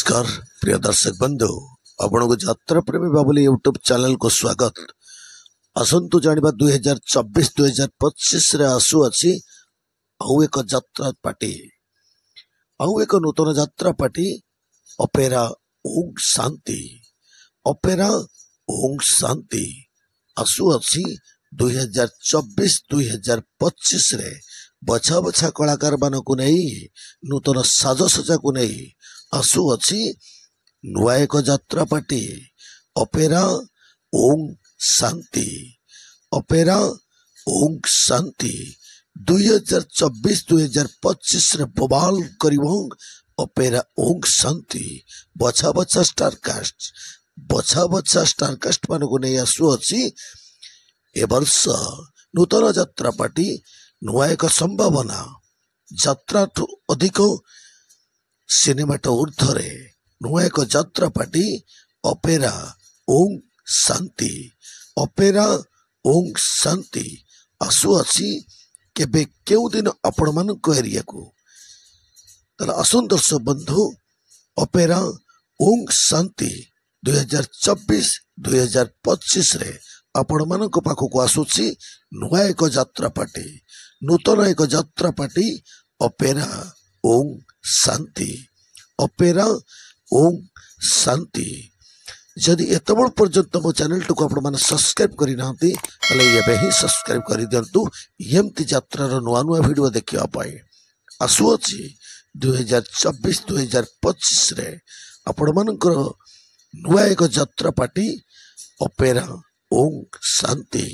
नमस्कार प्रिय दर्शक बंधु आपण को यात्रा प्रेमी बाबुली यूट्यूब चैनल को स्वागत। आसतु जानिबा 2024-2025 रे आसु अछि आउ एक यात्रा पार्टी आउ एक नूतन यात्रा पार्टी ऑपेरा ओम शांति आसु अछि 2024-2025 रे बछा बछा कलाकार मानकु नहीं नूतन साजसज्जा को नहीं आसु अछि नुआ एक यात्रा पार्टी ऑपेरा ओम शांति 2024-2025 रे बवाल करिवो ऑपेरा ओम शांति बछा बछा स्टारकास्ट मानकु नहीं आसु अछि ए वर्ष नूतन यात्रा पार्टी नुआ एक संभावना यात्रा ठू अधिक सिनेमाटा ऊर्धरे नुआ एक यात्रा पार्टी ऑपेरा ओम शांति आसु अछि केबे केउ दिन आपण मानक एरिया को तला आसुन दर्शक बंधु ऑपेरा ओम शांति 2024-2025 रे आपण मानक पाखक आसुछि नुआ एक यात्रा पार्टी नूतन एक यात्रा पार्टी ऑपेरा ओम शांति जदि एत बड़ पर्यंत मो चैनल को आपण माने सब्सक्राइब करि नांती तले एबे ही सब्सक्राइब करि दियंतु एमती यात्रार नुआ नुआ वीडियो देखिया पाए आसु अछि 2024-2025 रे आपण मानकर नुआ एक यात्रा पार्टी ऑपेरा ओम शांति